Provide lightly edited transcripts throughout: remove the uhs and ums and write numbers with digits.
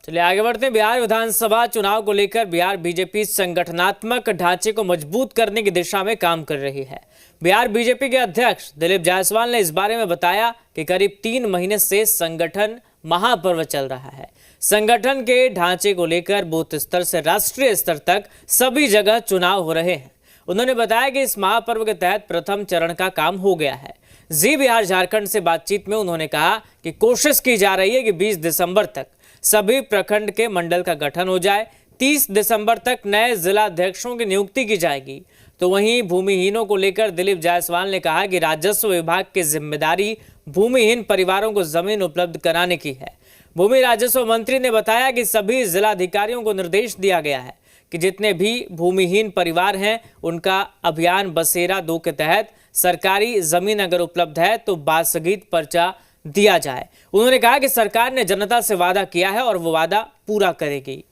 चलिए आगे बढ़ते हैं। बिहार विधानसभा चुनाव को लेकर बिहार बीजेपी संगठनात्मक ढांचे को मजबूत करने की दिशा में काम कर रही है। बिहार बीजेपी के अध्यक्ष दिलीप जायसवाल ने इस बारे में बताया कि करीब 3 महीने से संगठन महापर्व चल रहा है। संगठन के ढांचे को लेकर बूथ स्तर से राष्ट्रीय स्तर तक सभी जगह चुनाव हो रहे हैं। उन्होंने बताया कि इस महापर्व के तहत प्रथम चरण का काम हो गया है। जी बिहार झारखंड से बातचीत में उन्होंने कहा कि कोशिश की जा रही है कि 20 दिसंबर तक सभी प्रखंड के मंडल का गठन हो जाए। 30 दिसंबर तक नए जिला अध्यक्षों की नियुक्ति की जाएगी। तो वहीं भूमिहीनों को लेकर दिलीप जायसवाल ने कहा कि राजस्व विभाग की जिम्मेदारी भूमिहीन परिवारों को जमीन उपलब्ध कराने की है। भूमि राजस्व मंत्री ने बताया कि सभी जिलाधिकारियों को निर्देश दिया गया है कि जितने भी भूमिहीन परिवार हैं उनका अभियान बसेरा 2 के तहत सरकारी जमीन अगर उपलब्ध है तो बासगीत पर्चा दिया जाए। उन्होंने कहा कि सरकार ने जनता से वादा किया है और वो वादा पूरा करेगी।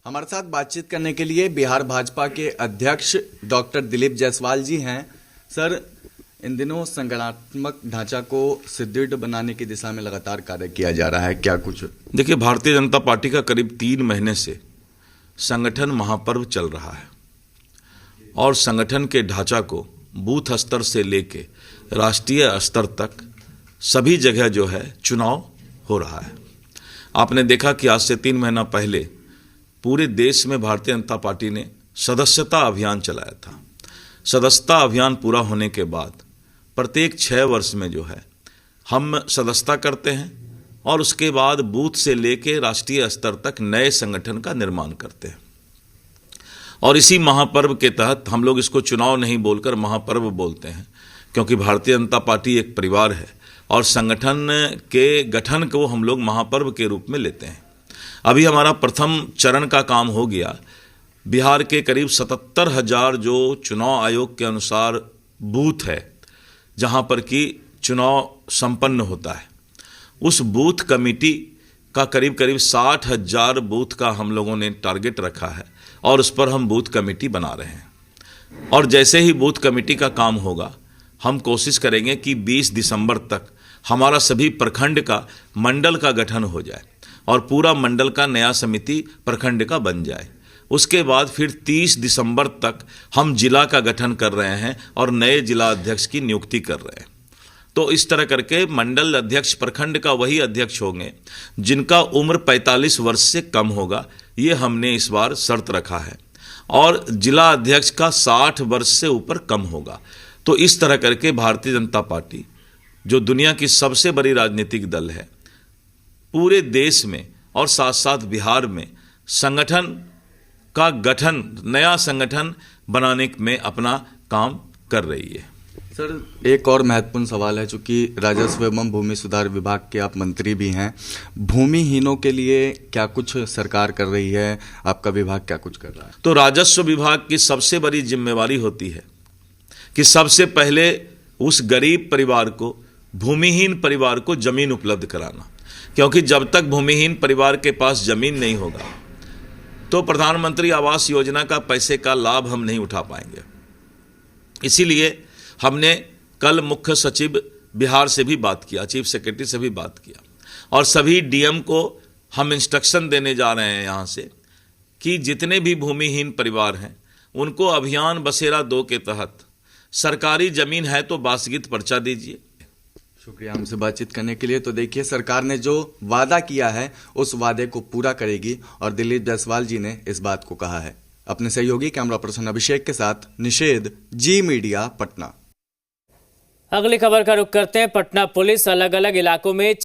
हमारे साथ बातचीत करने के लिए बिहार भाजपा के अध्यक्ष डॉक्टर दिलीप जायसवाल जी हैं। सर, इन दिनों संगठनात्मक ढांचा को सुदृढ़ बनाने की दिशा में लगातार कार्य किया जा रहा है, क्या कुछ? देखिए, भारतीय जनता पार्टी का करीब 3 महीने से संगठन महापर्व चल रहा है और संगठन के ढांचा को बूथ स्तर से लेके राष्ट्रीय स्तर तक सभी जगह जो है चुनाव हो रहा है। आपने देखा कि आज से 3 महीना पहले पूरे देश में भारतीय जनता पार्टी ने सदस्यता अभियान चलाया था। सदस्यता अभियान पूरा होने के बाद प्रत्येक 6 वर्ष में जो है हम सदस्यता करते हैं और उसके बाद बूथ से लेके राष्ट्रीय स्तर तक नए संगठन का निर्माण करते हैं। और इसी महापर्व के तहत हम लोग इसको चुनाव नहीं बोलकर महापर्व बोलते हैं, क्योंकि भारतीय जनता पार्टी एक परिवार है और संगठन के गठन को हम लोग महापर्व के रूप में लेते हैं। अभी हमारा प्रथम चरण का काम हो गया। बिहार के करीब 77,000 जो चुनाव आयोग के अनुसार बूथ है जहां पर कि चुनाव संपन्न होता है, उस बूथ कमेटी का करीब 60,000 बूथ का हम लोगों ने टारगेट रखा है और उस पर हम बूथ कमेटी बना रहे हैं। और जैसे ही बूथ कमेटी का काम होगा हम कोशिश करेंगे कि 20 दिसंबर तक हमारा सभी प्रखंड का मंडल का गठन हो जाए और पूरा मंडल का नया समिति प्रखंड का बन जाए। उसके बाद फिर 30 दिसंबर तक हम जिला का गठन कर रहे हैं और नए जिला अध्यक्ष की नियुक्ति कर रहे हैं। तो इस तरह करके मंडल अध्यक्ष प्रखंड का वही अध्यक्ष होंगे जिनका उम्र 45 वर्ष से कम होगा, ये हमने इस बार शर्त रखा है, और जिला अध्यक्ष का 60 वर्ष से ऊपर कम होगा। तो इस तरह करके भारतीय जनता पार्टी जो दुनिया की सबसे बड़ी राजनीतिक दल है, पूरे देश में और साथ साथ बिहार में संगठन का गठन, नया संगठन बनाने में अपना काम कर रही है। सर, एक और महत्वपूर्ण सवाल है, चूंकि राजस्व एवं भूमि सुधार विभाग के आप मंत्री भी हैं, भूमिहीनों के लिए क्या कुछ सरकार कर रही है, आपका विभाग क्या कुछ कर रहा है? तो राजस्व विभाग की सबसे बड़ी जिम्मेवारी होती है कि सबसे पहले उस गरीब परिवार को, भूमिहीन परिवार को जमीन उपलब्ध कराना, क्योंकि जब तक भूमिहीन परिवार के पास जमीन नहीं होगा तो प्रधानमंत्री आवास योजना का पैसे का लाभ हम नहीं उठा पाएंगे। इसीलिए हमने कल मुख्य सचिव बिहार से भी बात किया, चीफ सेक्रेटरी से भी बात किया, और सभी डीएम को हम इंस्ट्रक्शन देने जा रहे हैं यहाँ से कि जितने भी भूमिहीन परिवार हैं उनको अभियान बसेरा 2 के तहत सरकारी जमीन है तो बासगीत पर्चा दीजिए। शुक्रिया हमसे बातचीत करने के लिए। तो देखिए, सरकार ने जो वादा किया है उस वादे को पूरा करेगी और दिलीप जायसवाल जी ने इस बात को कहा है। अपने सहयोगी कैमरा पर्सन अभिषेक के साथ निषेध, जी मीडिया, पटना। अगली खबर का रुख करते हैं। पटना पुलिस अलग अलग इलाकों में